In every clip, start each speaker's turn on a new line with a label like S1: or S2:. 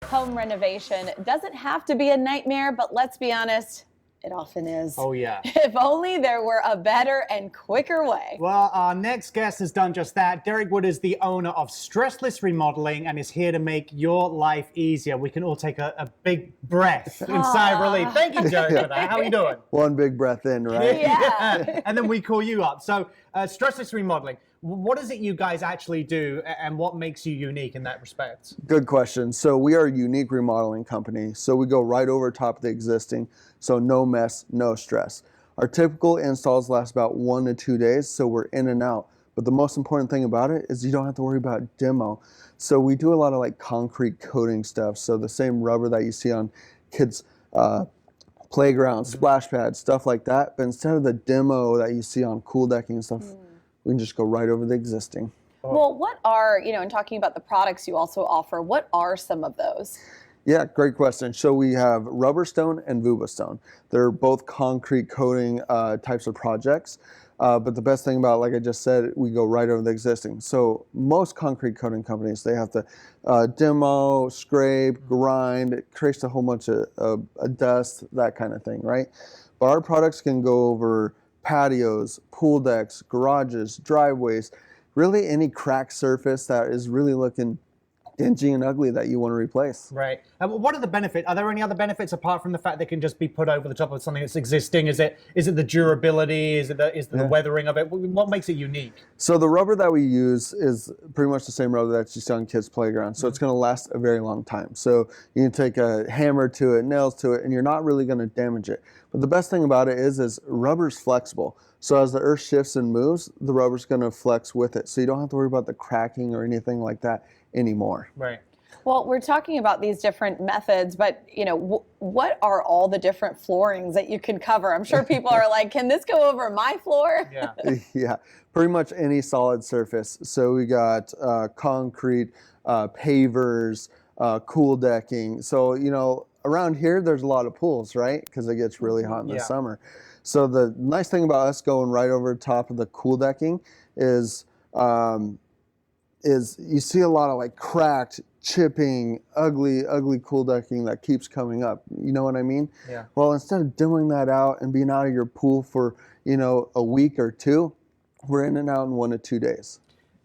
S1: Home renovation doesn't have to be a nightmare, but let's be honest, it often is.
S2: Oh, yeah.
S1: If only there were a better and quicker way.
S2: Well, our next guest has done just that. Derek Wood is the owner of StressLess Remodeling and is here to make your life easier. We can all take a big breath in sigh of relief. Thank you, Derek, for that. How are you doing?
S3: One big breath in, right?
S1: Yeah.
S2: And then we call you up. So, StressLess Remodeling, what is it you guys actually do and what makes you unique in that respect?
S3: Good question. So we are a unique remodeling company. So we go right over top of the existing. So no mess, no stress. Our typical installs last about 1 to 2 days. So we're in and out. But the most important thing about it is you don't have to worry about demo. So we do a lot of like concrete coating stuff. So the same rubber that you see on kids' playgrounds, splash pads, stuff like that. But instead of the demo that you see on cool decking and stuff, we can just go right over the existing.
S1: Well, what are, in talking about the products you also offer, what are some of those?
S3: Yeah, great question. So we have rubber stone and Vuba stone. They're both concrete coating types of projects. But the best thing about, like I just said, we go right over the existing. So most concrete coating companies, they have to demo, scrape, grind. It creates a whole bunch of dust, that kind of thing, right? But our products can go over patios, pool decks, garages, driveways, really any cracked surface that is really looking dingy and ugly that you want to replace.
S2: Right. And what are the benefits? Are there any other benefits apart from the fact they can just be put over the top of something that's existing? Is it the durability? Is it the weathering of it? What makes it unique?
S3: So the rubber that we use is pretty much the same rubber that you see on kids' playgrounds. So it's going to last a very long time. So you can take a hammer to it, nails to it, and you're not really going to damage it. But the best thing about it is rubber's flexible. So as the earth shifts and moves, the rubber's going to flex with it. So you don't have to worry about the cracking or anything like that anymore.
S2: Right.
S1: Well, we're talking about these different methods, but what are all the different floorings that you can cover? I'm sure people are like, can this go over my floor?
S2: Yeah.
S3: Yeah, pretty much any solid surface. So we got concrete, pavers, cool decking. So, around here, there's a lot of pools, right? Because it gets really hot in the summer. So the nice thing about us going right over top of the cool decking is you see a lot of like cracked, chipping, ugly cool decking that keeps coming up. You know what I mean?
S2: Yeah.
S3: Well, instead of demoing that out and being out of your pool for, a week or two, we're in and out in 1 to 2 days.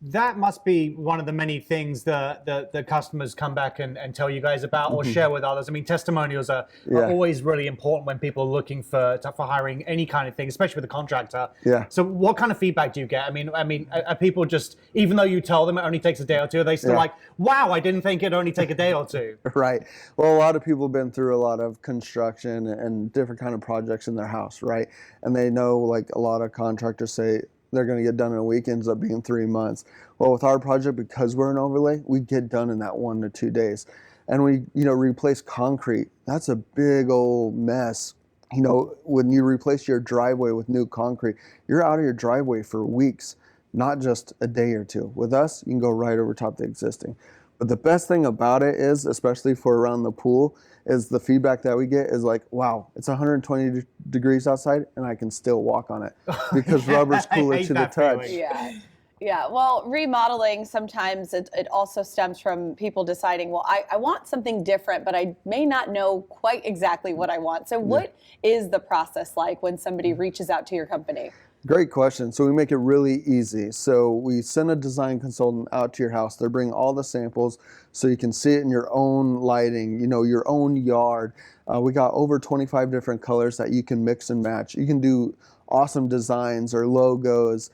S2: That must be one of the many things the customers come back and tell you guys about or share with others. I mean, testimonials are always really important when people are looking for hiring any kind of thing, especially with a contractor.
S3: Yeah.
S2: So what kind of feedback do you get? I mean, are people just, even though you tell them it only takes a day or two, are they still like, wow, I didn't think it'd only take a day or two?
S3: Right. Well, a lot of people have been through a lot of construction and different kind of projects in their house, right? And they know, like a lot of contractors say, they're going to get done in a week, ends up being 3 months. Well, with our project, because we're an overlay, we get done in that 1 to 2 days. And we, replace concrete. That's a big old mess. When you replace your driveway with new concrete, you're out of your driveway for weeks, not just a day or two. With us, you can go right over top of the existing. But the best thing about it is, especially for around the pool, is the feedback that we get is like, wow, it's 120 degrees outside and I can still walk on it because rubber's cooler to the touch.
S1: Yeah. Yeah, well, remodeling, sometimes it also stems from people deciding, well, I want something different, but I may not know quite exactly what I want. So what is the process like when somebody reaches out to your company?
S3: Great question. So we make it really easy. So we send a design consultant out to your house. They bring all the samples so you can see it in your own lighting, your own yard. We got over 25 different colors that you can mix and match. You can do awesome designs or logos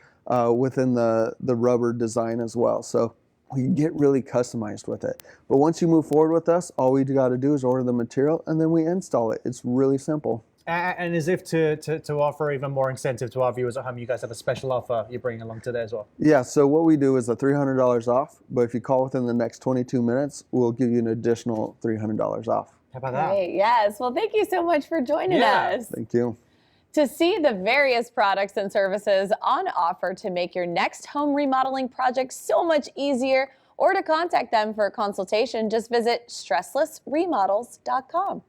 S3: within the rubber design as well. So we can get really customized with it. But once you move forward with us, all we got to do is order the material and then we install it. It's really simple.
S2: And as if to offer even more incentive to our viewers at home, you guys have a special offer you're bringing along today as well.
S3: Yeah, so what we do is a $300 off, but if you call within the next 22 minutes, we'll give you an additional $300 off.
S2: How about that?
S1: Great, yes. Well, thank you so much for joining us.
S3: Thank you.
S1: To see the various products and services on offer to make your next home remodeling project so much easier, or to contact them for a consultation, just visit StressLessRemodels.com.